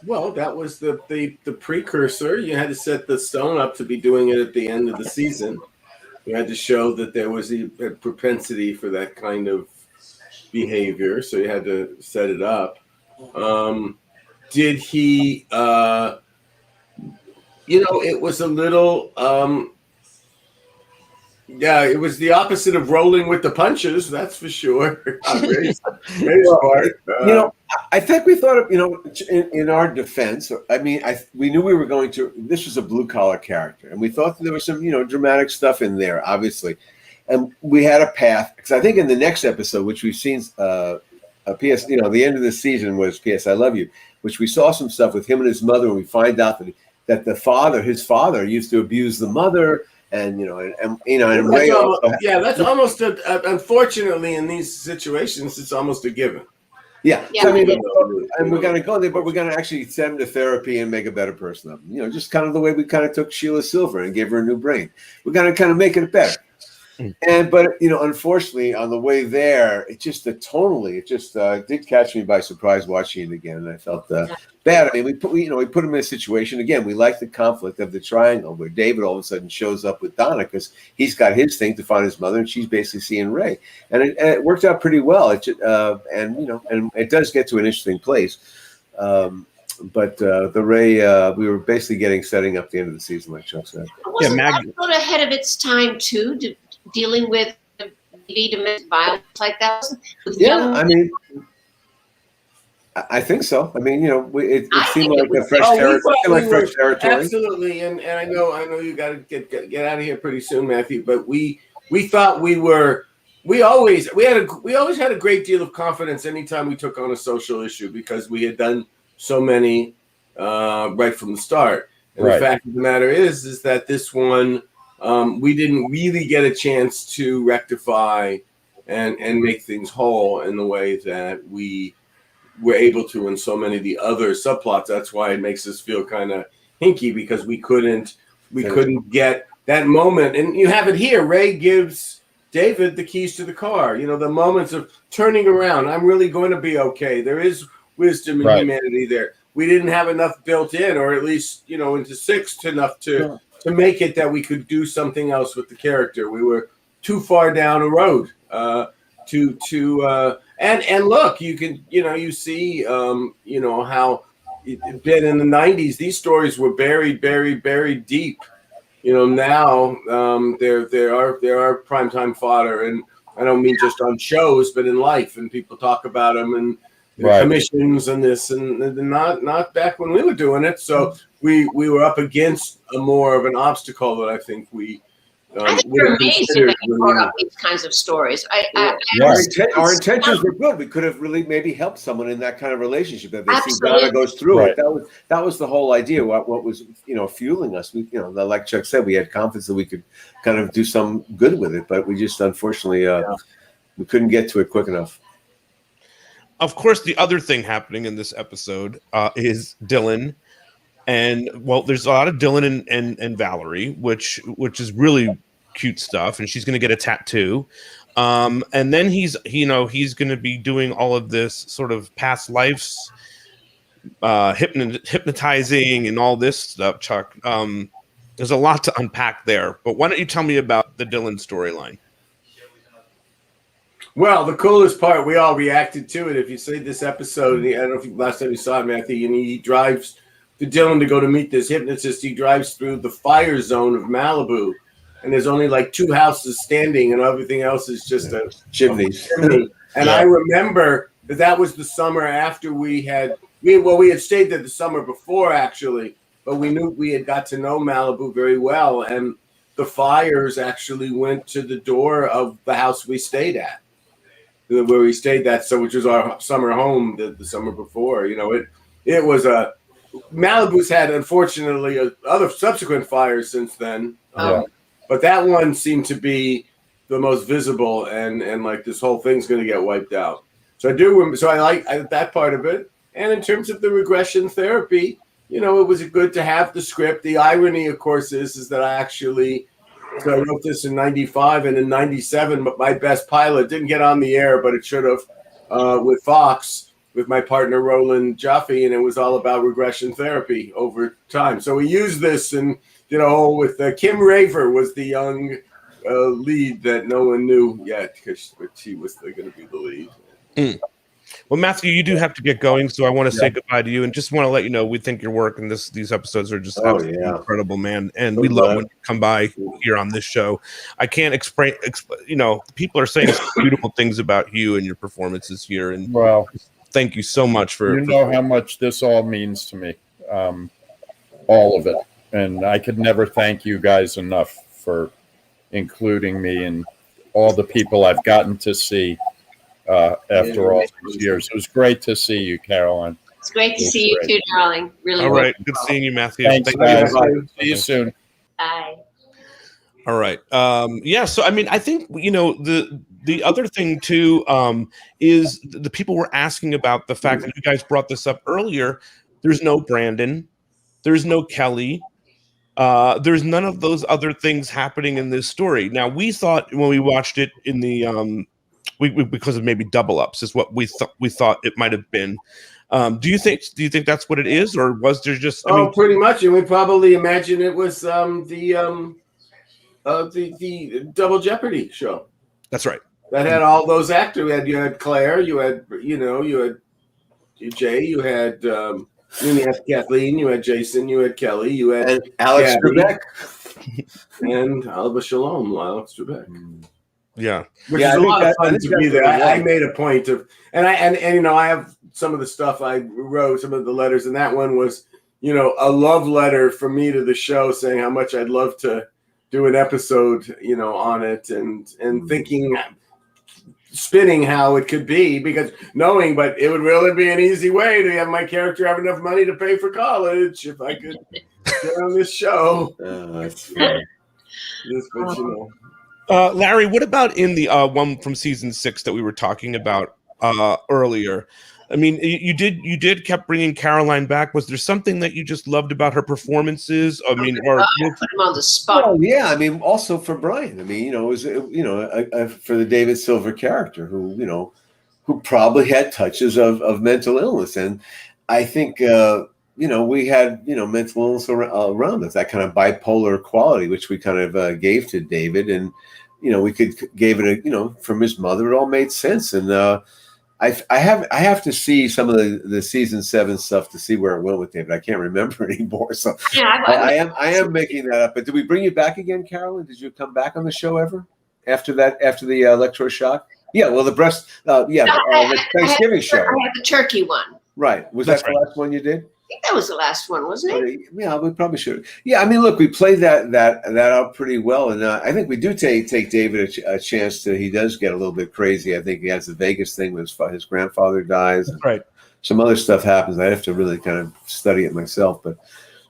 Well, that was the precursor. You had to set the stone up to be doing it at the end of the season. You had to show that there was a propensity for that kind of behavior. So you had to set it up. Did he, it was a little, yeah, it was the opposite of rolling with the punches. That's for sure. Ray's part. I think we thought of, in our defense, I mean, we knew we were going to, this was a blue collar character, and we thought that there was some, dramatic stuff in there, obviously. And we had a path, because I think in the next episode, which we've seen, a PS, the end of the season was PS I Love You, which we saw some stuff with him and his mother, and we find out that his father used to abuse the mother. And Ray also, that's almost unfortunately in these situations, it's almost a given. Yeah. Yeah. So, and we're going to go there, but we're going to actually send him to therapy and make a better person of him. Just kind of the way we kind of took Sheila Silver and gave her a new brain. We're going to kind of make it better. But unfortunately, on the way there, it just did catch me by surprise watching it again, and I felt bad. I mean, we put him in a situation again. We like the conflict of the triangle where David all of a sudden shows up with Donna because he's got his thing to find his mother, and she's basically seeing Ray, and it worked out pretty well. And it does get to an interesting place. But the Ray, we were basically setting up the end of the season, like Chuck said. Wasn't that sort of ahead of its time too? Dealing with domestic violence like that? I mean, I think so. I mean, it seemed like a fresh territory. Absolutely, and I know you got to get out of here pretty soon, Matthew. But we thought we always had a great deal of confidence anytime we took on a social issue because we had done so many right from the start. And the fact of the matter is that this one, we didn't really get a chance to rectify and make things whole in the way that we were able to in so many of the other subplots. That's why it makes us feel kind of hinky, because we couldn't get that moment. And you have it here. Ray gives David the keys to the car. You know, the moments of turning around. I'm really going to be okay. There is wisdom and humanity there. We didn't have enough built in, or at least, you know, into 6 enough to make it that we could do something else with the character. We were too far down a road and look, you can, you know, you see, you know, how it been in the 90s. These stories were buried deep. You know, now there are primetime fodder, and I don't mean just on shows, but in life, and people talk about them and commissions and this, and not back when we were doing it. So we were up against a more of an obstacle that I think we. I think you're amazing that you brought up these kinds of stories. Our intentions were good. We could have really maybe helped someone in that kind of relationship that they see Donna goes through it. That was the whole idea. What was, you know, fueling us. We, you know, like Chuck said, we had confidence that we could kind of do some good with it, but we just unfortunately we couldn't get to it quick enough. Of course, the other thing happening in this episode is Dylan. And well, there's a lot of Dylan and Valerie, which is really cute stuff, and she's going to get a tattoo. And then he's going to be doing all of this sort of past lives, hypnotizing and all this stuff. Chuck, there's a lot to unpack there, but why don't you tell me about the Dylan storyline? Well, the coolest part, we all reacted to it. If you see this episode, I don't know if last time you saw it, Matthew, and he drives to Dylan to go to meet this hypnotist. He drives through the fire zone of Malibu, and there's only like 2 houses standing, and everything else is just a chimney. And I remember that was the summer after we had stayed there the summer before, actually, but we knew we had got to know Malibu very well, and the fires actually went to the door of the house we stayed at, where we stayed which was our summer home the summer before. You know, it was a Malibu's had, unfortunately, other subsequent fires since then. But that one seemed to be the most visible, and like this whole thing's going to get wiped out. So I like that part of it. And in terms of the regression therapy, you know, it was good to have the script. The irony, of course, is that I wrote this in 95, and in 97, but my best pilot didn't get on the air, but it should have, with Fox, with my partner Roland Jaffe, and it was all about regression therapy over time. So we used this, and you know, with Kim Raver was the young lead that no one knew yet, because she was going to be the lead. Well, Matthew, you do have to get going, so I want to say goodbye to you, and just want to let you know we think your work and these episodes are just absolutely incredible, man. And we love when you come by here on this show. I can't explain. You know, people are saying beautiful things about you and your performances here, and thank you so much for. You know how much this all means to me, all of it, and I could never thank you guys enough for including me and all the people I've gotten to see. After all these years, it was great to see you, Caroline. It's great to see you too, darling. Really. All right, good seeing you, Matthew. Thanks, guys. See you soon. Bye. All right. So I mean, I think, you know, the other thing too is the people were asking about the fact that you guys brought this up earlier. There's no Brandon, there's no Kelly. There's none of those other things happening in this story. Now, we thought when we watched it in the because of maybe double ups is what we thought it might have been. Do you think that's what it is, or was there just? I mean, pretty much, and we probably imagine it was the Double Jeopardy show. That's right. That had all those actors. You had Claire. You had Jay. You had Kathleen. You had Jason. You had Kelly. You had Alex Trebek and Alba Shalom. Alex Trebek. Yeah, which is a lot of fun to be there. I made a point of, and you know, I have some of the stuff I wrote, some of the letters, and that one was, you know, a love letter from me to the show, saying how much I'd love to do an episode, you know, on it, and thinking, spinning how it could be, because knowing, but it would really be an easy way to have my character have enough money to pay for college if I could get on this show. That's funny. But you know. Larry, what about in the one from season 6 that we were talking about earlier? I mean, you did kept bringing Caroline back. Was there something that you just loved about her performances? I mean, or I put him on the spot. Oh yeah, I mean, also for Brian. I mean, you know, it was for the David Silver character who probably had touches of mental illness, and I think we had mental illness around us, that kind of bipolar quality, which we kind of gave to David, and we gave it from his mother. It all made sense, and I have to see some of the season 7 stuff to see where it went with David. I can't remember anymore, so Yeah, I am making that up. But did we bring you back again, Caroline? Did you come back on the show ever after the electroshock? Yeah, well, the breast, the Thanksgiving show. I had the turkey one. Right. Was That's that the last one you did? I think that was the last one, wasn't it? Yeah, we probably should. Yeah, I mean, look, we played that out pretty well, and I think we do take David a chance to. He does get a little bit crazy. I think he has the Vegas thing when his grandfather dies. That's right. Some other stuff happens. I have to really kind of study it myself, but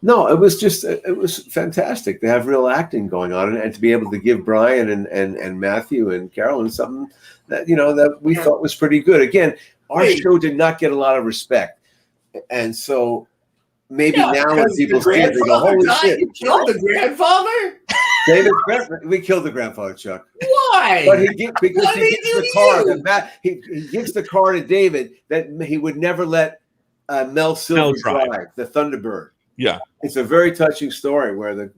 no, it was fantastic to have real acting going on, and to be able to give Brian and Matthew and Caroline something that that we thought was pretty good. Again, our show did not get a lot of respect. And so maybe now when people see it, they go, holy shit. You killed the grandfather? We killed the grandfather, Chuck. Why? But he gives the car he gives the car to David that he would never let Mel Silver drive, the Thunderbird. Yeah. It's a very touching story where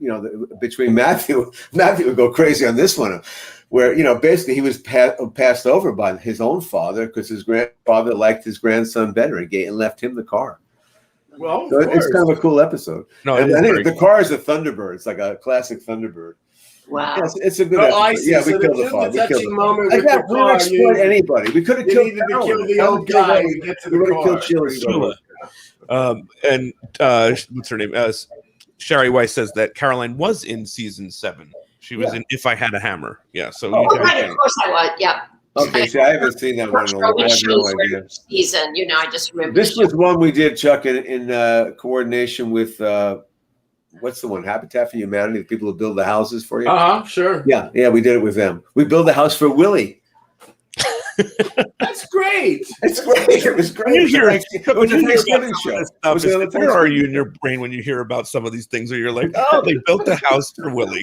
between Matthew would go crazy on this one, where basically he was passed over by his own father because his grandfather liked his grandson better and left him the car. Well, so it's kind of a cool episode. No, and I think the car is a Thunderbird. It's like a classic Thunderbird. Wow, it's a good episode. Yeah, we killed the father. We didn't exploit anybody. We could have killed the old guy. We would have killed Sheila. And what's her name? Sherry Weiss says that Caroline was in season 7. She was in If I Had a Hammer. Yeah. So right, of course I was. Yeah. Okay, so I haven't seen that one in a while. I have no idea. Season, I just remember. This was one we did, Chuck, in coordination with what's the one? Habitat for Humanity, the people who build the houses for you. Sure. Yeah, we did it with them. We built a house for Willie. That's great. It's great. It was great. It was a Thanksgiving show. Where are you in your brain when you hear about some of these things where you're like, oh, they built a house for Willie?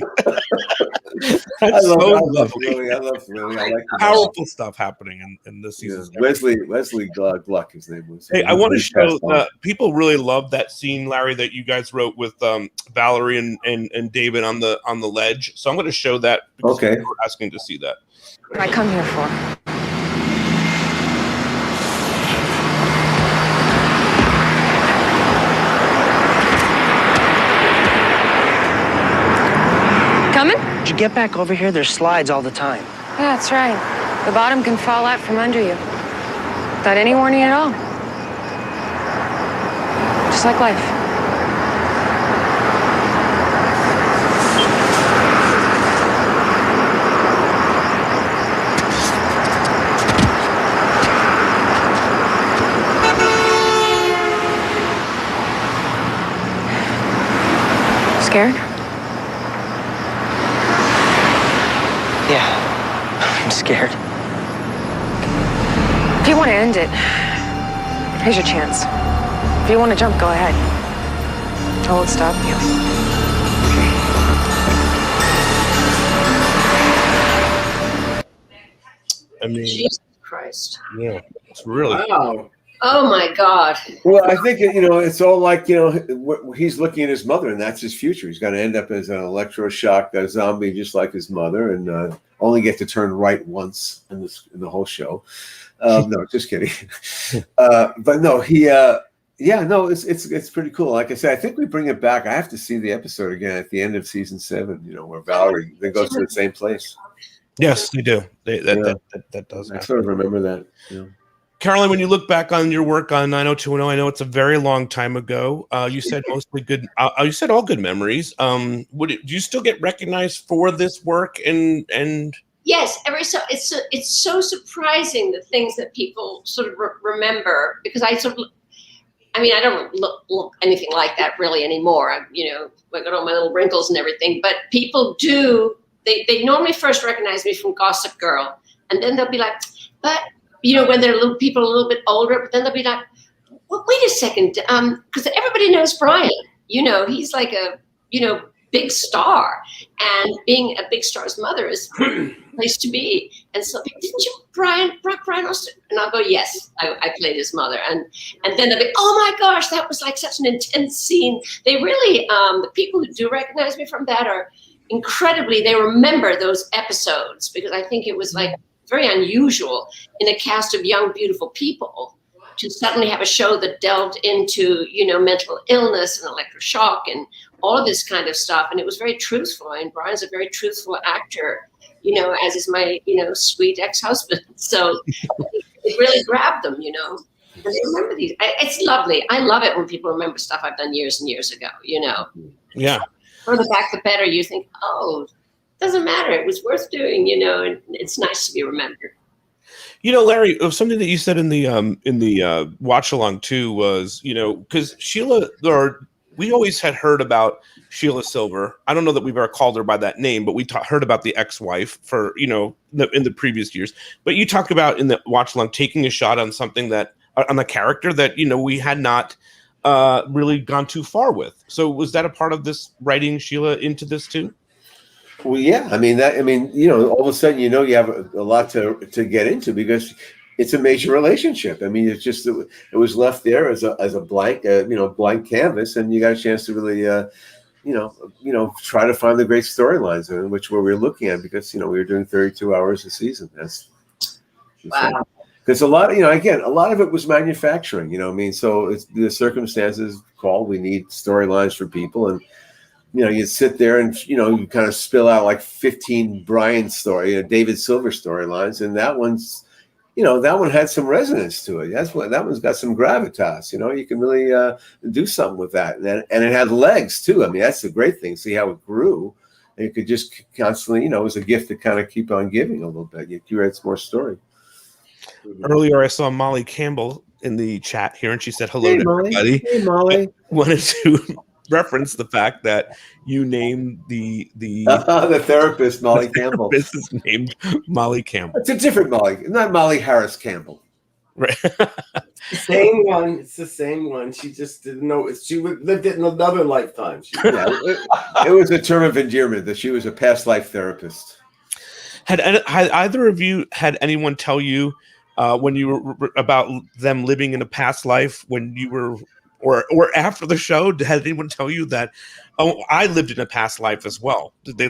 That's so lovely. I love Willie. I like powerful stuff happening in this season. Wesley Gluck, his name was. Hey, I want to show people really love that scene, Larry, that you guys wrote with Valerie and David on the ledge. So I'm going to show that because people were asking to see that. What I come here for? Coming? Did you get back over here? There's slides all the time. Yeah, that's right. The bottom can fall out from under you. Without any warning at all. Just like life. Scared? Yeah, I'm scared. If you want to end it, here's your chance. If you want to jump, go ahead. I won't stop you. I mean, Jesus Christ. Yeah, it's really. Wow. Oh my God. Well, I think it's all like he's looking at his mother, and that's his future. He's going to end up as an electroshock zombie, just like his mother, and only get to turn right once in the whole show. No, just kidding. But no, it's pretty cool. Like I said, I think we bring it back. I have to see the episode again at the end of season 7. Where Valerie goes to the same place. Yes, they do. That does. I sort of remember that. Yeah. Caroline, when you look back on your work on 90210, I know it's a very long time ago. You said mostly good. You said all good memories. Do you still get recognized for this work? And yes, it's so surprising the things that people sort of remember, because I mean, I don't look anything like that really anymore. I got all my little wrinkles and everything, but people do. They normally first recognize me from Gossip Girl, and then they'll be like, but when they're people a little bit older, but then they'll be like, well, wait a second, because everybody knows Brian. He's like a big star, and being a big star's mother is a place to be. And so, didn't you, Brian Austin? And I'll go, yes, I played his mother. And then they'll be, oh my gosh, that was like such an intense scene. They really, the people who do recognize me from that are incredibly, they remember those episodes, because I think it was like very unusual in a cast of young, beautiful people to suddenly have a show that delved into, mental illness and electroshock and all of this kind of stuff. And it was very truthful. And Brian's a very truthful actor, as is my, sweet ex-husband. So it really grabbed them, And they remember these. It's lovely. I love it when people remember stuff I've done years and years ago, Yeah. Further back, the better. You think, oh, doesn't matter. It was worth doing, and it's nice to be remembered. Larry, something that you said in the watch along too was, because Sheila, we always had heard about Sheila Silver. I don't know that we've ever called her by that name, but we heard about the ex-wife for, in the previous years. But you talked about in the watch along taking a shot on something that on a character that we had not really gone too far with. So was that a part of this writing Sheila into this too? Well, yeah. I mean, all of a sudden, you have a lot to get into, because it's a major relationship. I mean, it's just it was left there as a blank, blank canvas, and you got a chance to really, try to find the great storylines in which we were looking at, because we were doing 32 hours a season. That's wow. Because a lot of it was manufacturing. So it's the circumstances called. We need storylines for people, and you sit there and you kind of spill out like 15 Brian David Silver storylines, and that one's that one had some resonance to it. That one's got some gravitas. You can really do something with that, and it had legs too. I mean, that's the great thing. See how it grew, and you could just constantly, it was a gift to kind of keep on giving a little bit. You read some more story. Earlier, I saw Molly Campbell in the chat here, and she said hello to Molly. everybody. Hey, Molly. I wanted to reference the fact that you named the therapist Molly Campbell. Therapist is named Molly Campbell. It's a different Molly, not Molly Harris Campbell. Right. Same one. It's the same one. She just didn't know. She lived it in another lifetime. It was a term of endearment that she was a past life therapist. Had either of you had anyone tell you when you were about them living in a past life when you were, or after the show? Had anyone tell you that, oh, I lived in a past life as well? Did they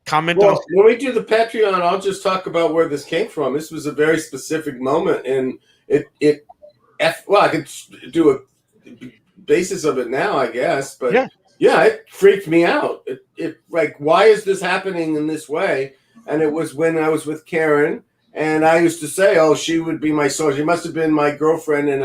comment on? When we do the Patreon, I'll just talk about where this came from. This was a very specific moment, and I could do a basis of it now, I guess, but yeah, it freaked me out. It like, why is this happening in this way? And it was when I was with Karen, and I used to say, oh, she would be my soul. She must have been my girlfriend in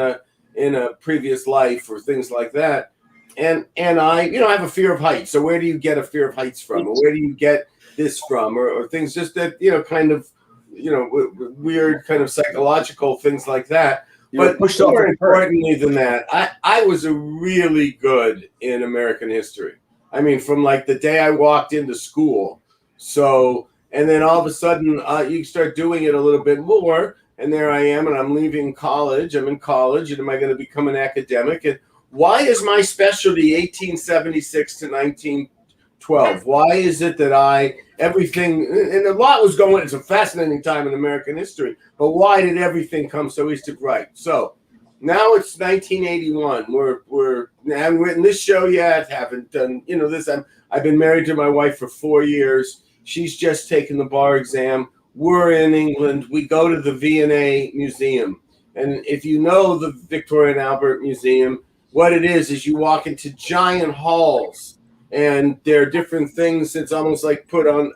a previous life, or things like that. And I, I have a fear of heights. So where do you get a fear of heights from? Or where do you get this from? Or things just that, kind of, weird kind of psychological things like that. But more importantly than that, I was a really good in American history. I mean, from like the day I walked into school. So, and then all of a sudden you start doing it a little bit more. And there I am, and I'm leaving college. I'm in college, and am I going to become an academic? And why is my specialty 1876 to 1912? Why is it that everything, and a lot was going, it's a fascinating time in American history, but why did everything come so easy to write? So now it's 1981. We're haven't written this show yet, haven't done, this. I've been married to my wife for 4 years. She's just taken the bar exam. We're in England. We go to the V&A Museum. And if you know the Victoria and Albert Museum, what it is you walk into giant halls, and there are different things that's almost like put on,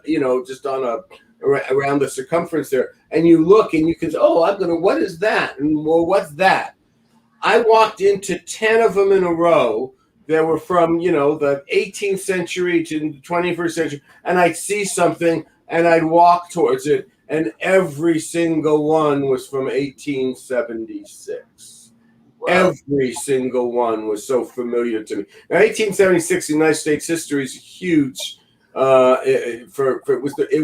just on around the circumference there. And you look and you can say, oh, what is that? And well, what's that? I walked into 10 of them in a row. That were from, the 18th century to the 21st century. And I'd see something and I'd walk towards it. And every single one was from 1876. Every single one was so familiar to me. Now, 1876 in United States history is huge. It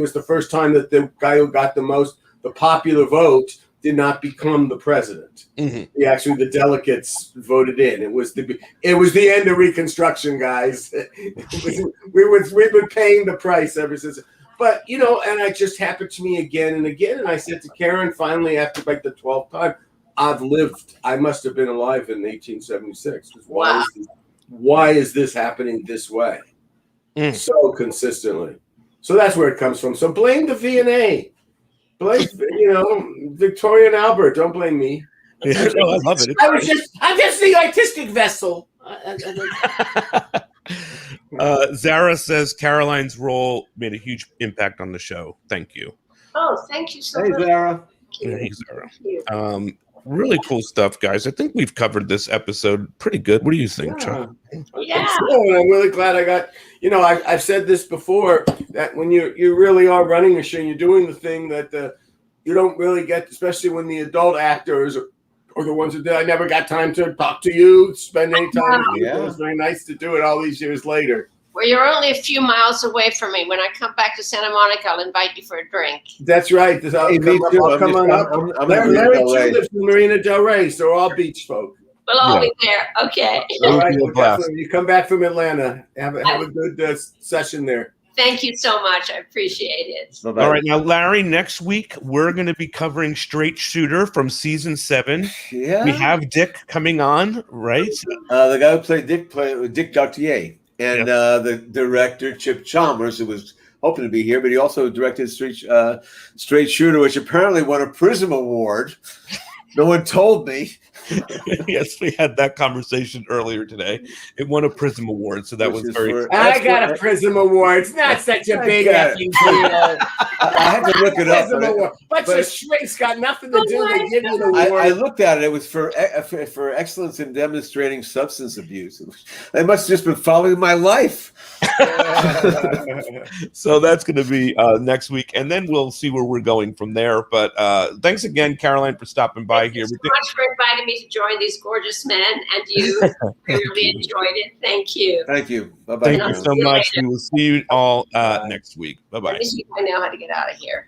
was the first time that the guy who got the popular vote did not become the president. Mm-hmm. The delegates voted in. It was the end of Reconstruction, guys. We've been paying the price ever since. But and it just happened to me again and again. And I said to Karen, finally, after like the 12th time, I must have been alive in 1876. Why is this happening this way? So consistently. So that's where it comes from. So blame the V&A. Blame, Victoria and Albert. Don't blame me. Yeah, I love it. I'm just the artistic vessel. Zara says Caroline's role made a huge impact on the show. Thank you. Oh, thank you so Hey, much. Zara. Hey, Zara. Really cool stuff, guys. I think we've covered this episode pretty good. What do you think, Chuck? Yeah. I'm really glad I got, I've said this before, that when you really are running a show, you're doing the thing that you don't really get, especially when the adult actors or the ones who did. I never got time to talk to you, spend any time with you. Yeah. It was very nice to do it all these years later. Well, you're only a few miles away from me. When I come back to Santa Monica, I'll invite you for a drink. That's right. I'll come on up. Larry too lives in Marina Del Rey, so we're all beach folk. We'll all be there. Okay. All right. You come back from Atlanta. Have a good session there. Thank you so much. I appreciate it. All right. Now, Larry, next week, we're going to be covering Straight Shooter from season 7. Yeah. We have Dick coming on, right? The guy who played Dick Gautier. And the director, Chip Chalmers, who was hoping to be here, but he also directed Straight Shooter, which apparently won a Prism Award. No one told me. Yes, we had that conversation earlier today. It won a Prism Award, so that was very. I got a Prism Award. It's not such a big effing deal. I had to look it up. Bunch of shrinks got nothing to do. They give you the award. I looked at it. It was for excellence in demonstrating substance abuse. They must have just been following my life. So that's going to be next week, and then we'll see where we're going from there. But thanks again, Caroline, for stopping by here. Thank you so much for inviting me to join these gorgeous men, and you really enjoyed it. Thank you. Thank you. Bye-bye. Thank you so much. We will see you all next week. Bye-bye. I know how to get out of here.